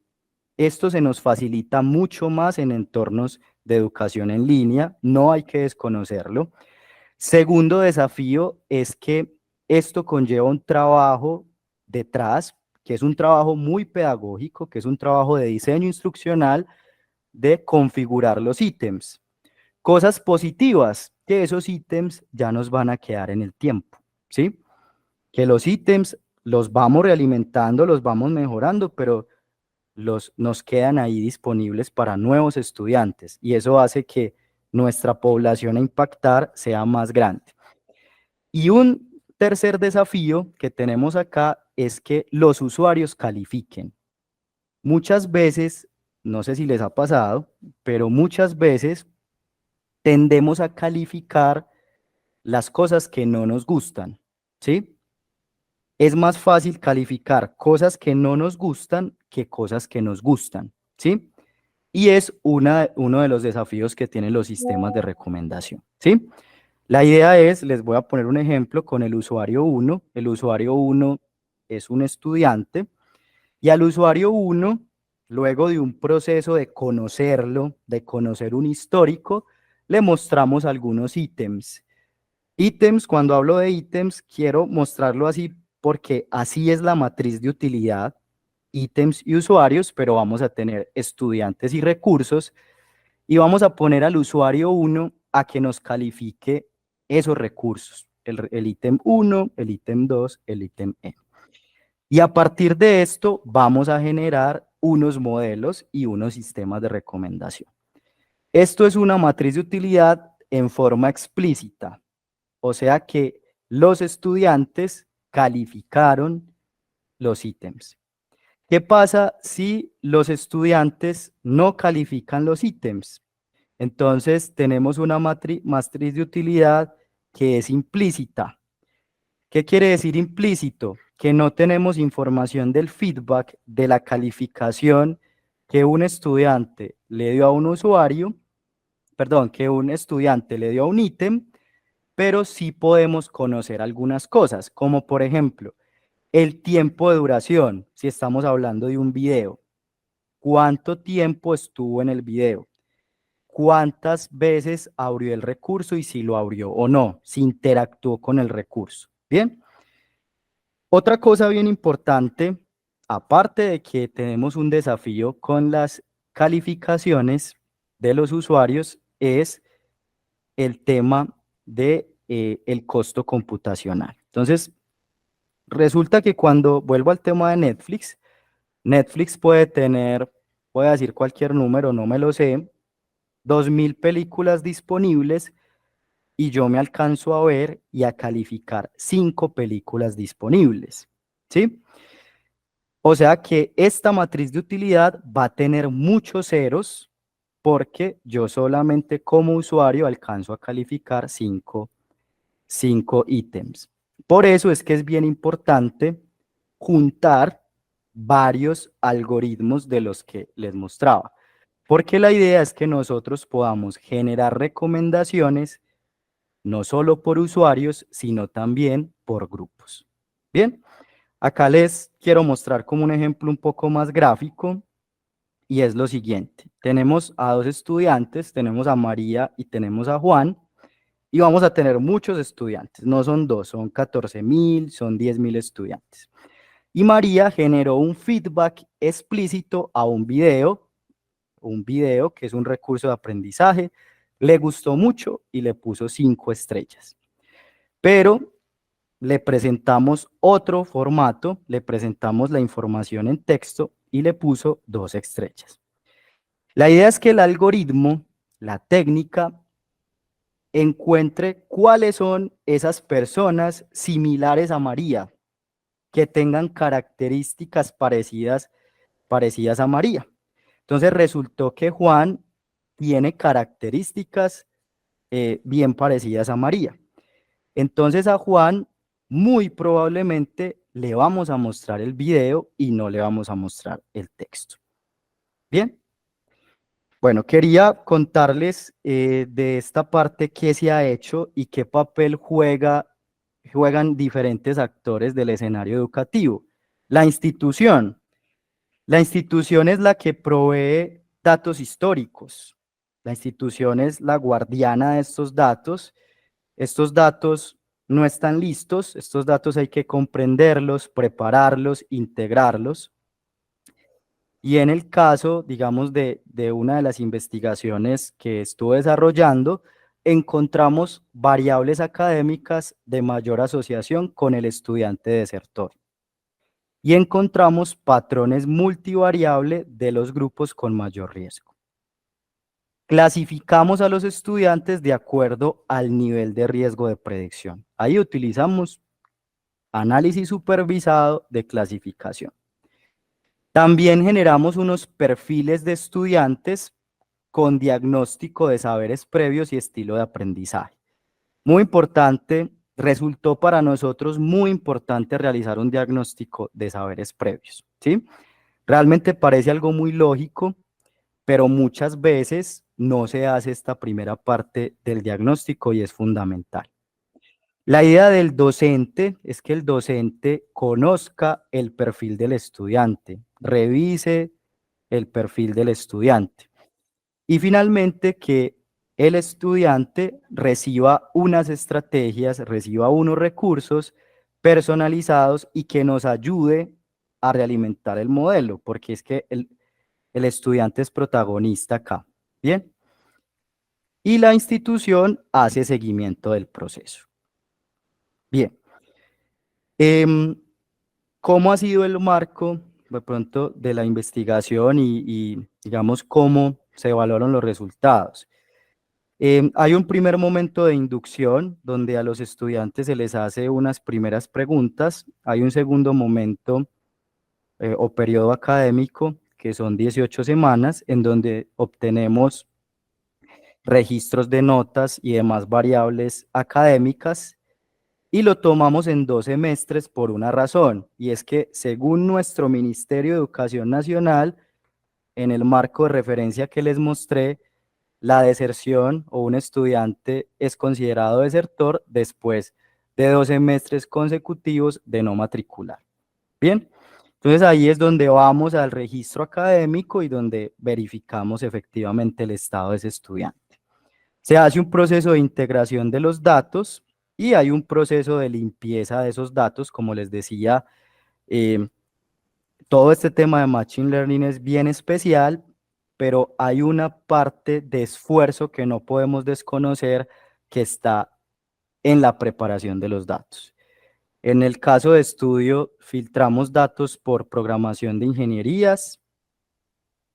esto se nos facilita mucho más en entornos de educación en línea, no hay que desconocerlo. Segundo desafío es que esto conlleva un trabajo detrás, que es un trabajo muy pedagógico, que es un trabajo de diseño instruccional, de configurar los ítems. Cosas positivas, que esos ítems ya nos van a quedar en el tiempo, ¿sí? Que los ítems los vamos realimentando, los vamos mejorando, pero nos quedan ahí disponibles para nuevos estudiantes, y eso hace que nuestra población a impactar sea más grande. Y un tercer desafío que tenemos acá es que los usuarios califiquen. Muchas veces, no sé si les ha pasado, pero muchas veces tendemos a calificar las cosas que no nos gustan, ¿sí? Es más fácil calificar cosas que no nos gustan que cosas que nos gustan, ¿sí? Y es uno de los desafíos que tienen los sistemas de recomendación, ¿sí? La idea es, les voy a poner un ejemplo con el usuario 1. El usuario 1 es un estudiante, y al usuario 1, luego de un proceso de conocerlo, de conocer un histórico, le mostramos algunos ítems. Ítems, cuando hablo de ítems, quiero mostrarlo así porque así es la matriz de utilidad, ítems y usuarios, pero vamos a tener estudiantes y recursos, y vamos a poner al usuario 1 a que nos califique esos recursos, el ítem 1, el ítem 2, el ítem N. Y a partir de esto vamos a generar unos modelos y unos sistemas de recomendación. Esto es una matriz de utilidad en forma explícita, o sea que los estudiantes calificaron los ítems. ¿Qué pasa si los estudiantes no califican los ítems? Entonces tenemos una matriz de utilidad que es implícita. ¿Qué quiere decir implícito? Que no tenemos información del feedback, de la calificación que un estudiante le dio a un usuario, perdón, que un estudiante le dio a un ítem, pero sí podemos conocer algunas cosas, como por ejemplo, el tiempo de duración, si estamos hablando de un video. ¿Cuánto tiempo estuvo en el video? ¿Cuántas veces abrió el recurso y si lo abrió o no? Si interactuó con el recurso. Bien. Otra cosa bien importante, aparte de que tenemos un desafío con las calificaciones de los usuarios, es el tema de el costo computacional. Entonces, resulta que cuando vuelvo al tema de Netflix, Netflix puede decir cualquier número, no me lo sé, 2000 películas disponibles, y yo me alcanzo a ver y a calificar 5 películas disponibles, ¿sí? O sea que esta matriz de utilidad va a tener muchos ceros porque yo solamente como usuario alcanzo a calificar cinco ítems. Por eso es que es bien importante juntar varios algoritmos de los que les mostraba, porque la idea es que nosotros podamos generar recomendaciones no solo por usuarios, sino también por grupos. Bien, acá les quiero mostrar como un ejemplo un poco más gráfico y es lo siguiente. Tenemos a dos estudiantes, tenemos a María y tenemos a Juan, y vamos a tener muchos estudiantes, no son dos, son 14.000, son 10.000 estudiantes. Y María generó un feedback explícito a un video que es un recurso de aprendizaje, le gustó mucho y le puso 5 estrellas. Pero le presentamos otro formato, le presentamos la información en texto y le puso 2 estrellas. La idea es que el algoritmo, la técnica, encuentre cuáles son esas personas similares a María, que tengan características parecidas a María. Entonces resultó que Juan tiene características bien parecidas a María. Entonces a Juan muy probablemente le vamos a mostrar el video y no le vamos a mostrar el texto. Bien. Bueno, quería contarles de esta parte qué se ha hecho y qué papel juegan diferentes actores del escenario educativo. La institución. La institución es la que provee datos históricos. La institución es la guardiana de estos datos. Estos datos no están listos, estos datos hay que comprenderlos, prepararlos, integrarlos. Y en el caso, digamos, de una de las investigaciones que estuve desarrollando, encontramos variables académicas de mayor asociación con el estudiante desertor. Y encontramos patrones multivariables de los grupos con mayor riesgo. Clasificamos a los estudiantes de acuerdo al nivel de riesgo de predicción. Ahí utilizamos análisis supervisado de clasificación. También generamos unos perfiles de estudiantes con diagnóstico de saberes previos y estilo de aprendizaje. Muy importante, resultó para nosotros muy importante realizar un diagnóstico de saberes previos, ¿sí? Realmente parece algo muy lógico, pero muchas veces no se hace esta primera parte del diagnóstico y es fundamental. La idea del docente es que el docente conozca el perfil del estudiante, revise el perfil del estudiante y finalmente que el estudiante reciba unas estrategias, reciba unos recursos personalizados y que nos ayude a realimentar el modelo, porque es que el estudiante es protagonista acá, ¿bien? Y la institución hace seguimiento del proceso. Bien. ¿Cómo ha sido el marco, de pronto, de la investigación y digamos, cómo se evaluaron los resultados? Hay un primer momento de inducción donde a los estudiantes se les hace unas primeras preguntas. Hay un segundo momento o periodo académico que son 18 semanas en donde obtenemos registros de notas y demás variables académicas y lo tomamos en 2 semestres por una razón, y es que según nuestro Ministerio de Educación Nacional, en el marco de referencia que les mostré, la deserción o un estudiante es considerado desertor después de 2 semestres consecutivos de no matricular. Bien, entonces ahí es donde vamos al registro académico y donde verificamos efectivamente el estado de ese estudiante. Se hace un proceso de integración de los datos y hay un proceso de limpieza de esos datos, como les decía, todo este tema de Machine Learning es bien especial, pero hay una parte de esfuerzo que no podemos desconocer que está en la preparación de los datos. En el caso de estudio, filtramos datos por programación de ingenierías,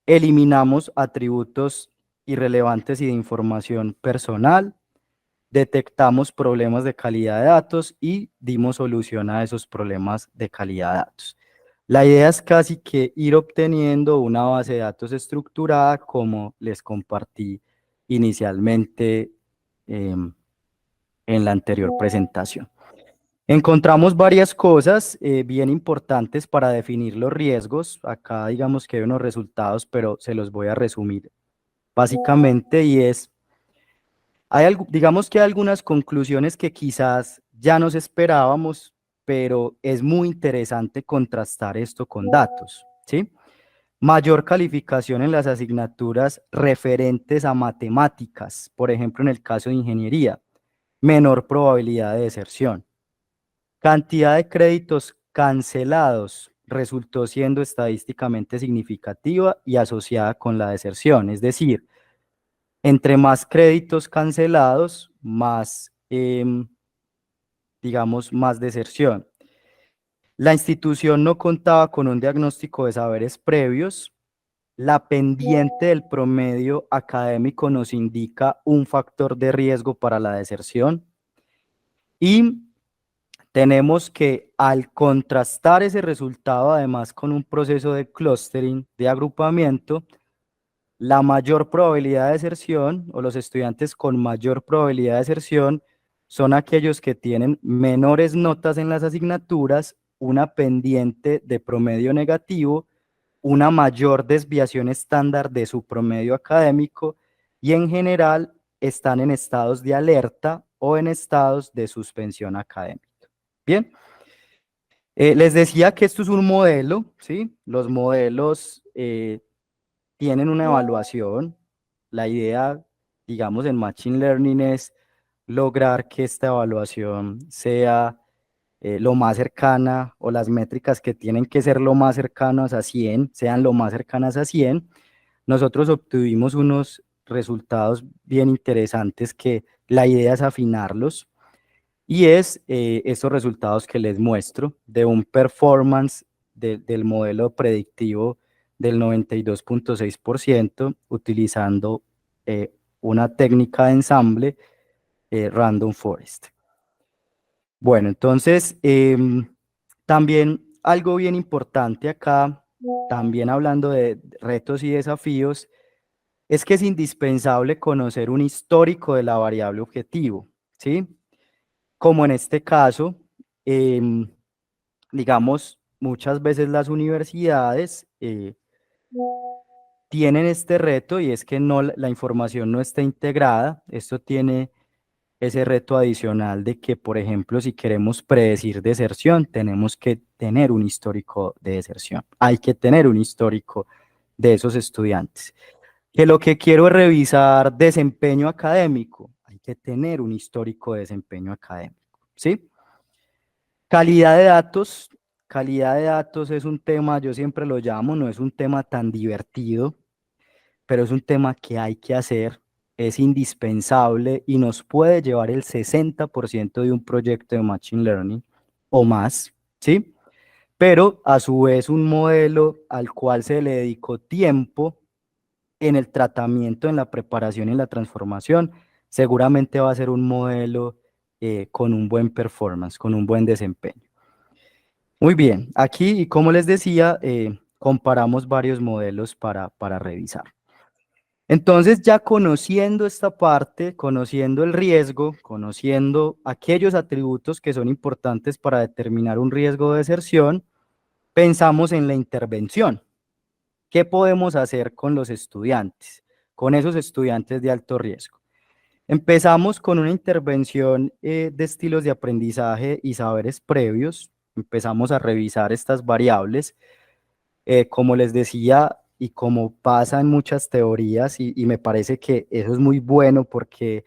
eliminamos atributos irrelevantes y de información personal, detectamos problemas de calidad de datos y dimos solución a esos problemas de calidad de datos. La idea es casi que ir obteniendo una base de datos estructurada como les compartí inicialmente en la anterior presentación. Encontramos varias cosas bien importantes para definir los riesgos. Acá digamos que hay unos resultados, pero se los voy a resumir básicamente, y es, digamos que hay algunas conclusiones que quizás ya nos esperábamos, pero es muy interesante contrastar esto con datos, ¿sí? Mayor calificación en las asignaturas referentes a matemáticas, por ejemplo, en el caso de ingeniería, menor probabilidad de deserción. Cantidad de créditos cancelados resultó siendo estadísticamente significativa y asociada con la deserción, es decir, entre más créditos cancelados, más, digamos, más deserción. La institución no contaba con un diagnóstico de saberes previos. La pendiente del promedio académico nos indica un factor de riesgo para la deserción. Y tenemos que al contrastar ese resultado, además con un proceso de clustering, de agrupamiento, la mayor probabilidad de deserción o los estudiantes con mayor probabilidad de deserción son aquellos que tienen menores notas en las asignaturas, una pendiente de promedio negativo, una mayor desviación estándar de su promedio académico y en general están en estados de alerta o en estados de suspensión académica. Bien, les decía que esto es un modelo, ¿sí? Los modelos tienen una evaluación. La idea, digamos, en Machine Learning es lograr que esta evaluación sea lo más cercana, o las métricas que tienen que ser lo más cercanas a 100, sean lo más cercanas a 100. Nosotros obtuvimos unos resultados bien interesantes que la idea es afinarlos. Y es estos resultados que les muestro de un performance del modelo predictivo del 92.6% utilizando una técnica de ensamble Random Forest. Bueno, entonces también algo bien importante acá, también hablando de retos y desafíos, es que es indispensable conocer un histórico de la variable objetivo, ¿sí? Como en este caso, digamos, muchas veces las universidades tienen este reto, y es que no, la información no está integrada. Esto tiene ese reto adicional de que, por ejemplo, si queremos predecir deserción, tenemos que tener un histórico de deserción. Hay que tener un histórico de esos estudiantes. Que lo que quiero es revisar desempeño académico, hay que tener un histórico de desempeño académico, ¿sí? Calidad de datos. Calidad de datos es un tema, yo siempre lo llamo, no es un tema tan divertido, pero es un tema que hay que hacer, es indispensable y nos puede llevar el 60% de un proyecto de Machine Learning o más, ¿sí? Pero a su vez un modelo al cual se le dedicó tiempo en el tratamiento, en la preparación y en la transformación, seguramente va a ser un modelo con un buen performance, con un buen desempeño. Muy bien, aquí, como les decía, comparamos varios modelos para revisar. Entonces, ya conociendo esta parte, conociendo el riesgo, conociendo aquellos atributos que son importantes para determinar un riesgo de deserción, pensamos en la intervención. ¿Qué podemos hacer con los estudiantes, con esos estudiantes de alto riesgo? Empezamos con una intervención de estilos de aprendizaje y saberes previos. Empezamos a revisar estas variables. Como les decía, y como pasa en muchas teorías, y me parece que eso es muy bueno porque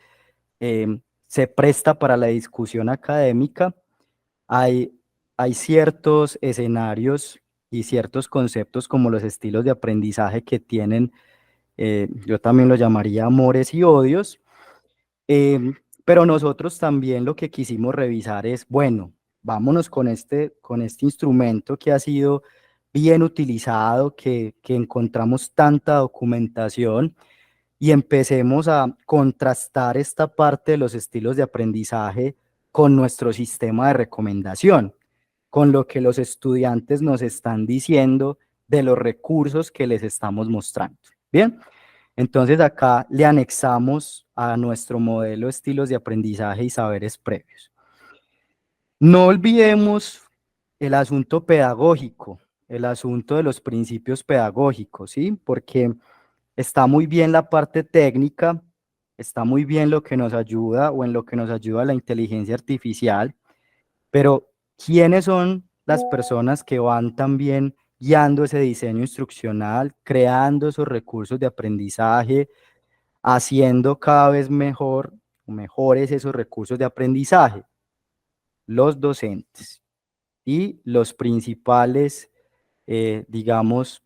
se presta para la discusión académica, hay ciertos escenarios y ciertos conceptos como los estilos de aprendizaje que tienen, yo también lo llamaría amores y odios, pero nosotros también lo que quisimos revisar es, bueno, vámonos con este instrumento que ha sido bien utilizado, que encontramos tanta documentación, y empecemos a contrastar esta parte de los estilos de aprendizaje con nuestro sistema de recomendación, con lo que los estudiantes nos están diciendo de los recursos que les estamos mostrando. Bien, entonces acá le anexamos a nuestro modelo estilos de aprendizaje y saberes previos. No olvidemos el asunto pedagógico, el asunto de los principios pedagógicos, ¿sí? Porque está muy bien la parte técnica, está muy bien lo que nos ayuda o en lo que nos ayuda la inteligencia artificial, pero ¿quiénes son las personas que van también guiando ese diseño instruccional, creando esos recursos de aprendizaje, haciendo cada vez mejores esos recursos de aprendizaje? Los docentes y los principales, digamos,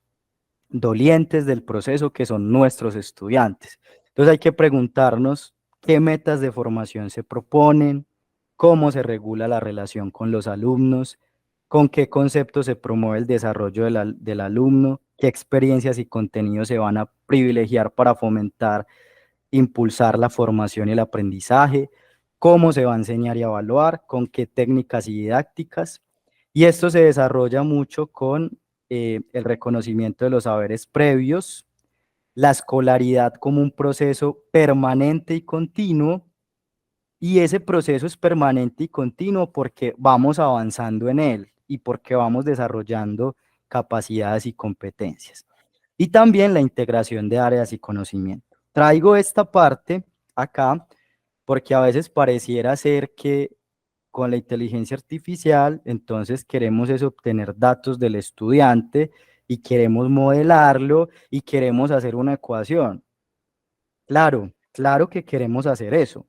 dolientes del proceso, que son nuestros estudiantes. Entonces hay que preguntarnos qué metas de formación se proponen, cómo se regula la relación con los alumnos, con qué conceptos se promueve el desarrollo del alumno, qué experiencias y contenidos se van a privilegiar para fomentar, impulsar la formación y el aprendizaje, cómo se va a enseñar y evaluar, con qué técnicas y didácticas. Y esto se desarrolla mucho con el reconocimiento de los saberes previos, la escolaridad como un proceso permanente y continuo, y ese proceso es permanente y continuo porque vamos avanzando en él y porque vamos desarrollando capacidades y competencias. Y también la integración de áreas y conocimiento. Traigo esta parte acá porque a veces pareciera ser que con la inteligencia artificial, entonces queremos es obtener datos del estudiante y queremos modelarlo y queremos hacer una ecuación. Claro, claro que queremos hacer eso,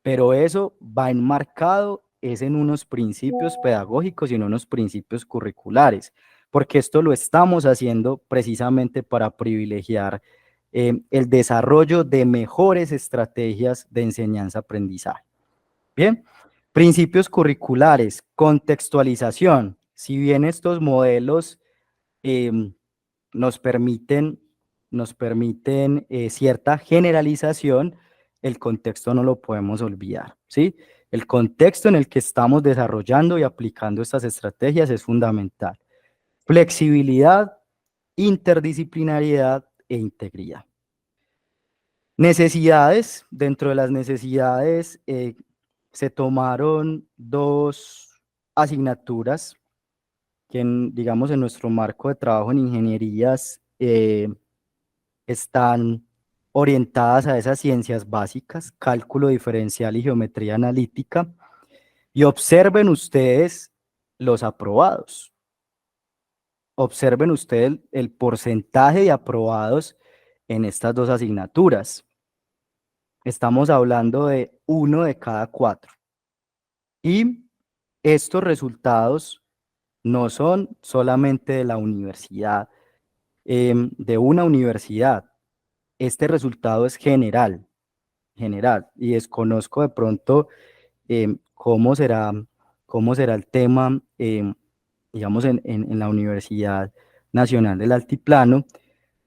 pero eso va enmarcado es en unos principios pedagógicos y en unos principios curriculares, porque esto lo estamos haciendo precisamente para privilegiar el desarrollo de mejores estrategias de enseñanza-aprendizaje. Bien, principios curriculares, contextualización. Si bien estos modelos em, nos permiten, cierta generalización, el contexto no lo podemos olvidar, ¿sí? El contexto en el que estamos desarrollando y aplicando estas estrategias es fundamental. Flexibilidad, interdisciplinariedad e integridad. Necesidades, dentro de las necesidades se tomaron dos asignaturas que, digamos, en nuestro marco de trabajo en ingenierías están orientadas a esas ciencias básicas, cálculo diferencial y geometría analítica. Y observen ustedes los aprobados. Observen ustedes el porcentaje de aprobados en estas dos asignaturas. Estamos hablando de 1 de cada 4. Y estos resultados no son solamente de la universidad, de una universidad. Este resultado es general, y desconozco de pronto cómo será el tema, digamos, en la Universidad Nacional del Altiplano,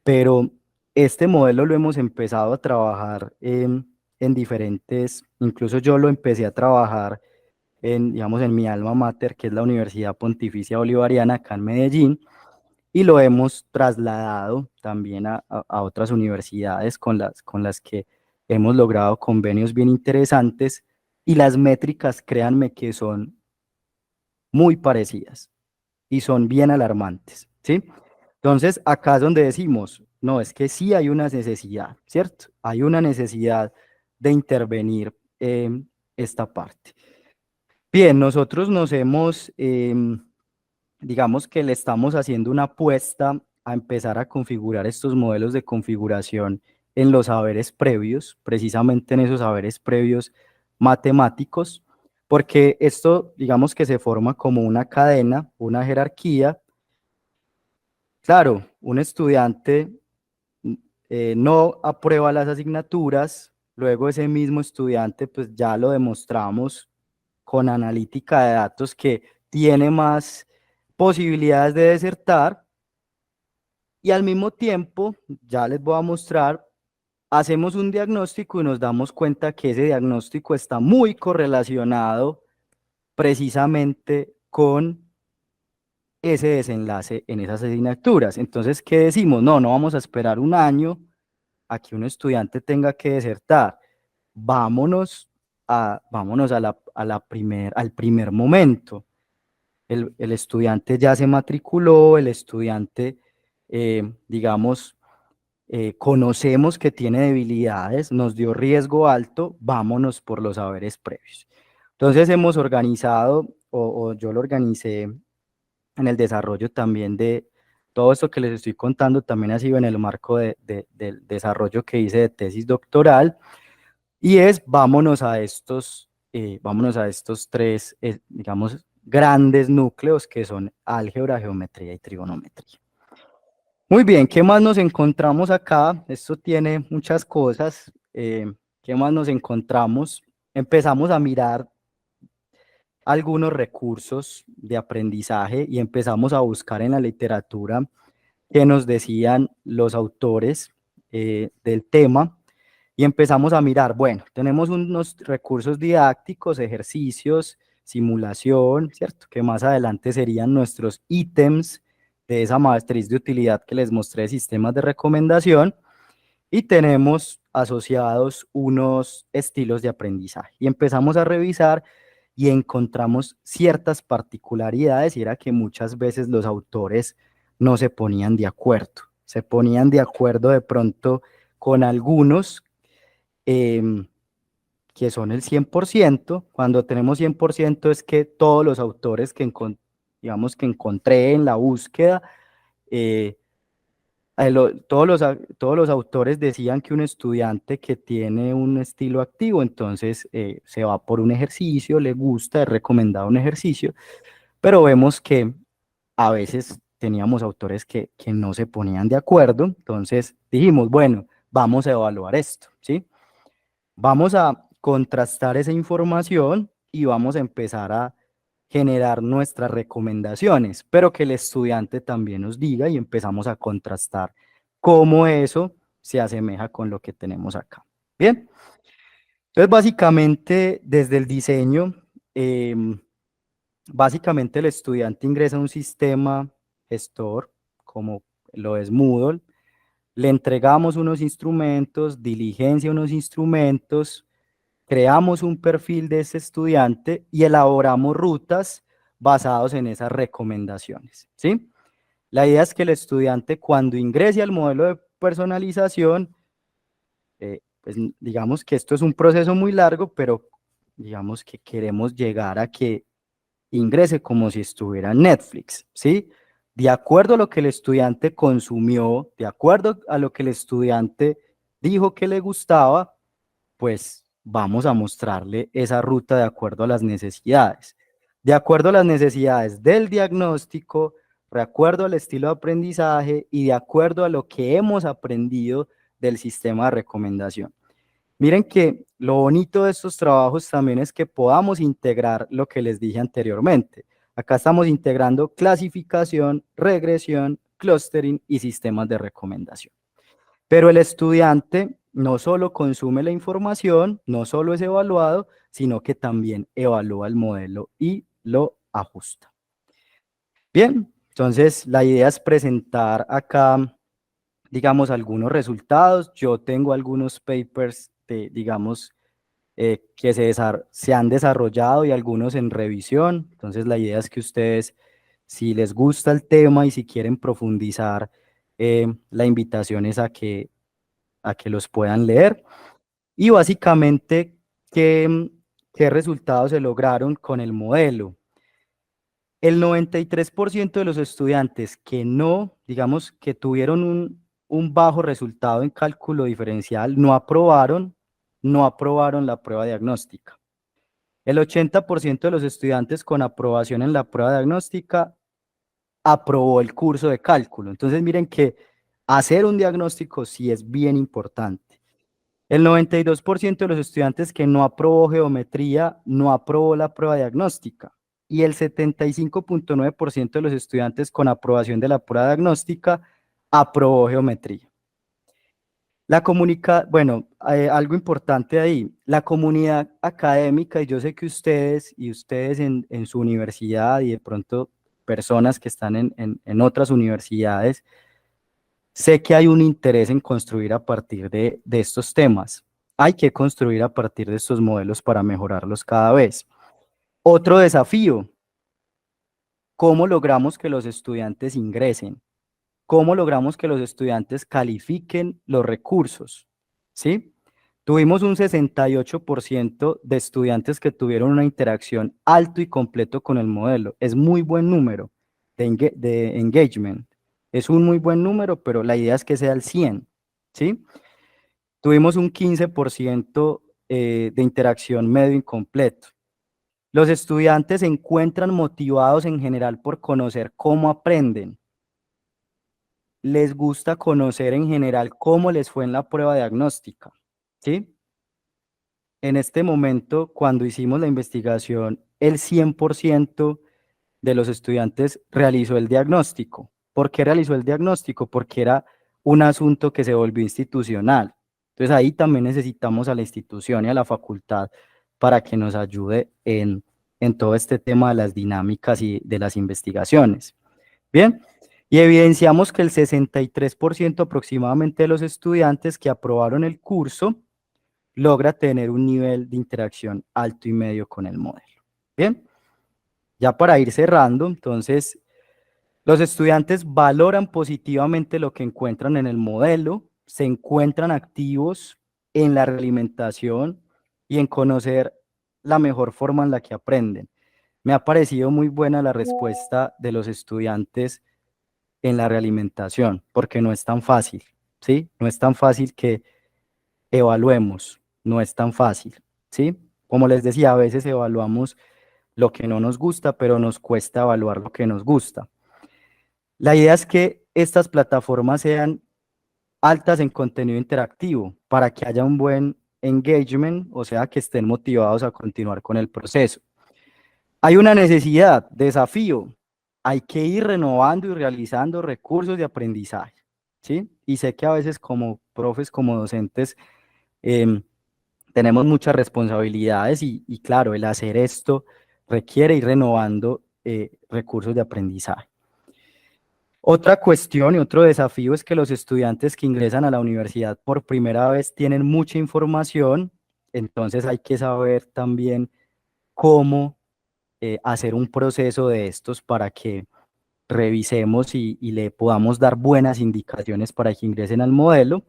pero este modelo lo hemos empezado a trabajar en diferentes, incluso yo lo empecé a trabajar digamos, en mi alma mater, que es la Universidad Pontificia Bolivariana acá en Medellín, y lo hemos trasladado también a otras universidades con las que hemos logrado convenios bien interesantes, y las métricas, créanme que son muy parecidas y son bien alarmantes, ¿sí? Entonces, acá es donde decimos, no, es que sí hay una necesidad, ¿cierto? Hay una necesidad de intervenir esta parte. Bien, nosotros nos hemos, digamos que le estamos haciendo una apuesta a empezar a configurar estos modelos de configuración en los saberes previos, precisamente en esos saberes previos matemáticos, porque esto, digamos que se forma como una cadena, una jerarquía. Claro, un estudiante no aprueba las asignaturas, luego ese mismo estudiante, pues ya lo demostramos con analítica de datos, que tiene más posibilidades de desertar, y al mismo tiempo, ya les voy a mostrar, hacemos un diagnóstico y nos damos cuenta que ese diagnóstico está muy correlacionado precisamente con ese desenlace en esas asignaturas. Entonces, ¿qué decimos? No, no vamos a esperar un año a que un estudiante tenga que desertar. Vámonos al primer momento. El estudiante ya se matriculó, el estudiante, digamos, conocemos que tiene debilidades, nos dio riesgo alto, vámonos por los saberes previos. Entonces hemos organizado, o yo lo organicé en el desarrollo también de todo esto que les estoy contando, también ha sido en el marco del desarrollo que hice de tesis doctoral, y es vámonos a estos tres, digamos, grandes núcleos que son álgebra, geometría y trigonometría. Muy bien, ¿qué más nos encontramos acá? Esto tiene muchas cosas. ¿Qué más nos encontramos? Empezamos a mirar algunos recursos de aprendizaje y empezamos a buscar en la literatura qué nos decían los autores del tema, y empezamos a mirar, bueno, tenemos unos recursos didácticos, ejercicios, simulación, ¿cierto? Que más adelante serían nuestros ítems de esa matriz de utilidad que les mostré de sistemas de recomendación, y tenemos asociados unos estilos de aprendizaje. Y empezamos a revisar y encontramos ciertas particularidades, y era que muchas veces los autores no se ponían de acuerdo. Se ponían de acuerdo de pronto con algunos que son el 100%. Cuando tenemos 100% es que todos los autores que, digamos, que encontré en la búsqueda, todos los autores decían que un estudiante que tiene un estilo activo, entonces se va por un ejercicio, le gusta, es recomendado un ejercicio, pero vemos que a veces teníamos autores que no se ponían de acuerdo. Entonces dijimos, bueno, vamos a evaluar esto, ¿sí? Vamos a contrastar esa información y vamos a empezar a generar nuestras recomendaciones, pero que el estudiante también nos diga, y empezamos a contrastar cómo eso se asemeja con lo que tenemos acá. Bien, entonces básicamente desde el diseño, básicamente el estudiante ingresa a un sistema gestor, como lo es Moodle, le entregamos unos instrumentos, diligencia unos instrumentos, creamos un perfil de ese estudiante y elaboramos rutas basados en esas recomendaciones, ¿sí? La idea es que el estudiante, cuando ingrese al modelo de personalización, pues digamos que esto es un proceso muy largo, pero digamos que queremos llegar a que ingrese como si estuviera en Netflix, ¿sí? De acuerdo a lo que el estudiante consumió, de acuerdo a lo que el estudiante dijo que le gustaba, pues vamos a mostrarle esa ruta de acuerdo a las necesidades. De acuerdo a las necesidades del diagnóstico, de acuerdo al estilo de aprendizaje y de acuerdo a lo que hemos aprendido del sistema de recomendación. Miren que lo bonito de estos trabajos también es que podamos integrar lo que les dije anteriormente. Acá estamos integrando clasificación, regresión, clustering y sistemas de recomendación. Pero el estudiante no solo consume la información, no solo es evaluado, sino que también evalúa el modelo y lo ajusta. Bien, entonces la idea es presentar acá, digamos, algunos resultados. Yo tengo algunos papers, digamos, que se han desarrollado y algunos en revisión. Entonces la idea es que ustedes, si les gusta el tema y si quieren profundizar, la invitación es a que los puedan leer. Y básicamente, ¿qué resultados se lograron con el modelo? El 93% de los estudiantes que no, digamos, que tuvieron un bajo resultado en cálculo diferencial, no aprobaron la prueba diagnóstica. El 80% de los estudiantes con aprobación en la prueba diagnóstica aprobó el curso de cálculo. Entonces miren que hacer un diagnóstico sí es bien importante. El 92% de los estudiantes que no aprobó geometría no aprobó la prueba diagnóstica, y el 75.9% de los estudiantes con aprobación de la prueba diagnóstica aprobó geometría. Bueno, algo importante ahí, la comunidad académica, y yo sé que ustedes en su universidad y de pronto personas que están en otras universidades, sé que hay un interés en construir a partir de estos temas. Hay que construir a partir de estos modelos para mejorarlos cada vez. Otro desafío, ¿cómo logramos que los estudiantes ingresen? ¿Cómo logramos que los estudiantes califiquen los recursos? ¿Sí? Tuvimos un 68% de estudiantes que tuvieron una interacción alto y completo con el modelo. Es muy buen número de engagement. Es un muy buen número, pero la idea es que sea el 100, ¿sí? Tuvimos un 15% de interacción medio incompleto. Los estudiantes se encuentran motivados en general por conocer cómo aprenden. Les gusta conocer en general cómo les fue en la prueba diagnóstica, ¿sí? En este momento, cuando hicimos la investigación, el 100% de los estudiantes realizó el diagnóstico. ¿Por qué realizó el diagnóstico? Porque era un asunto que se volvió institucional. Entonces ahí también necesitamos a la institución y a la facultad para que nos ayude en todo este tema de las dinámicas y de las investigaciones. Bien, y evidenciamos que el 63% aproximadamente de los estudiantes que aprobaron el curso logra tener un nivel de interacción alto y medio con el modelo. Bien, ya para ir cerrando, entonces, los estudiantes valoran positivamente lo que encuentran en el modelo, se encuentran activos en la realimentación y en conocer la mejor forma en la que aprenden. Me ha parecido muy buena la respuesta de los estudiantes en la realimentación, porque no es tan fácil, ¿sí? No es tan fácil que evaluemos, no es tan fácil, ¿sí? Como les decía, a veces evaluamos lo que no nos gusta, pero nos cuesta evaluar lo que nos gusta. La idea es que estas plataformas sean altas en contenido interactivo para que haya un buen engagement, o sea, que estén motivados a continuar con el proceso. Hay una necesidad, desafío, hay que ir renovando y realizando recursos de aprendizaje, ¿sí? Y sé que a veces como profes, como docentes, tenemos muchas responsabilidades y claro, el hacer esto requiere ir renovando recursos de aprendizaje. Otra cuestión y otro desafío es que los estudiantes que ingresan a la universidad por primera vez tienen mucha información, entonces hay que saber también cómo hacer un proceso de estos para que revisemos y le podamos dar buenas indicaciones para que ingresen al modelo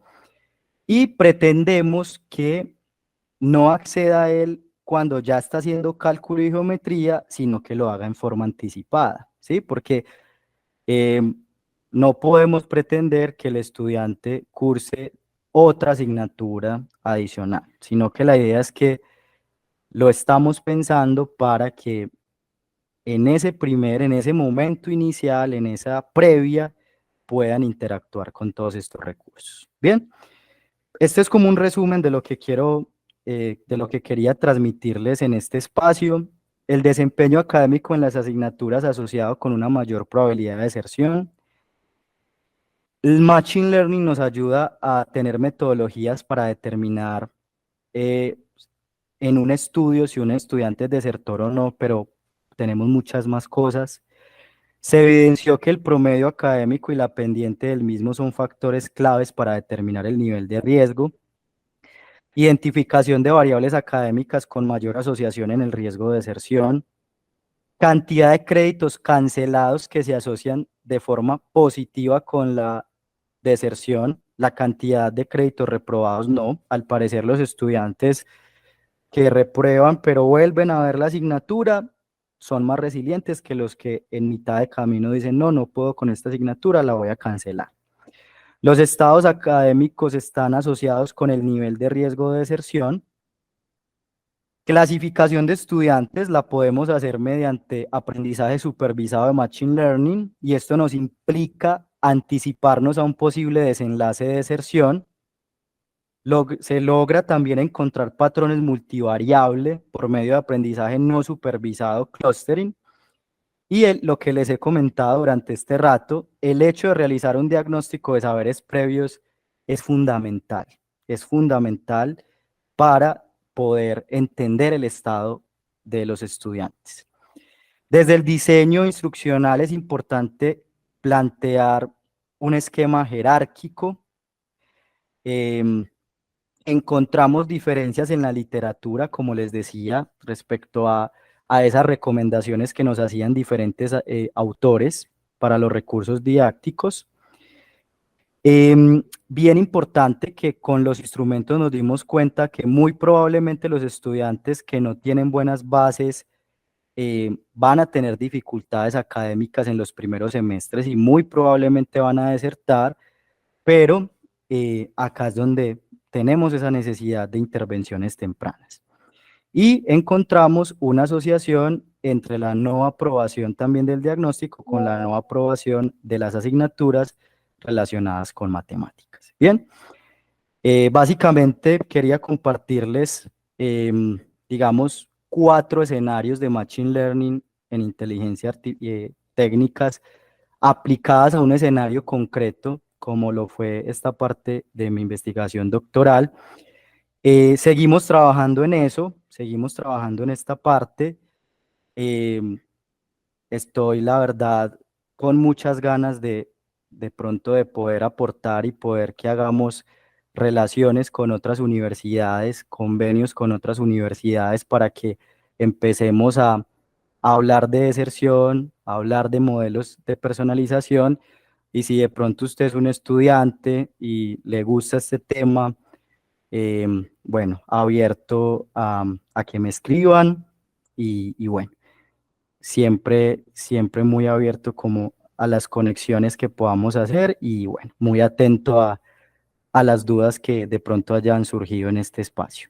y pretendemos que no acceda a él cuando ya está haciendo cálculo y geometría, sino que lo haga en forma anticipada, ¿sí? Porque no podemos pretender que el estudiante curse otra asignatura adicional, sino que la idea es que lo estamos pensando para que en ese momento inicial, en esa previa, puedan interactuar con todos estos recursos. Bien, este es como un resumen de lo que de lo que quería transmitirles en este espacio. El desempeño académico en las asignaturas asociado con una mayor probabilidad de deserción. El Machine Learning nos ayuda a tener metodologías para determinar en un estudio si un estudiante es desertor o no, pero tenemos muchas más cosas. Se evidenció que el promedio académico y la pendiente del mismo son factores claves para determinar el nivel de riesgo. Identificación de variables académicas con mayor asociación en el riesgo de deserción. Cantidad de créditos cancelados que se asocian de forma positiva con la deserción, la cantidad de créditos reprobados no. Al parecer los estudiantes que reprueban pero vuelven a ver la asignatura son más resilientes que los que en mitad de camino dicen no puedo con esta asignatura, la voy a cancelar. Los estados académicos están asociados con el nivel de riesgo de deserción. Clasificación de estudiantes la podemos hacer mediante aprendizaje supervisado de Machine Learning y esto nos implica anticiparnos a un posible desenlace de deserción. Se logra también encontrar patrones multivariable por medio de aprendizaje no supervisado, clustering. Y lo que les he comentado durante este rato, el hecho de realizar un diagnóstico de saberes previos es fundamental para poder entender el estado de los estudiantes. Desde el diseño instruccional es importante plantear un esquema jerárquico. Encontramos diferencias en la literatura, como les decía, respecto a esas recomendaciones que nos hacían diferentes autores para los recursos didácticos. Bien importante que con los instrumentos nos dimos cuenta que muy probablemente los estudiantes que no tienen buenas bases van a tener dificultades académicas en los primeros semestres y muy probablemente van a desertar, pero acá es donde tenemos esa necesidad de intervenciones tempranas. Y encontramos una asociación entre la no aprobación también del diagnóstico con la no aprobación de las asignaturas relacionadas con matemáticas. Bien, básicamente quería compartirles, digamos, 4 escenarios de Machine Learning en inteligencia técnicas aplicadas a un escenario concreto, como lo fue esta parte de mi investigación doctoral. Seguimos trabajando en eso, seguimos trabajando en esta parte. Estoy, la verdad, con muchas ganas de pronto de poder aportar y poder que hagamos relaciones con otras universidades, convenios con otras universidades para que empecemos a hablar de deserción, a hablar de modelos de personalización, y si de pronto usted es un estudiante y le gusta este tema, bueno, abierto a que me escriban y bueno, siempre muy abierto como a las conexiones que podamos hacer y bueno, muy atento a las dudas que de pronto hayan surgido en este espacio.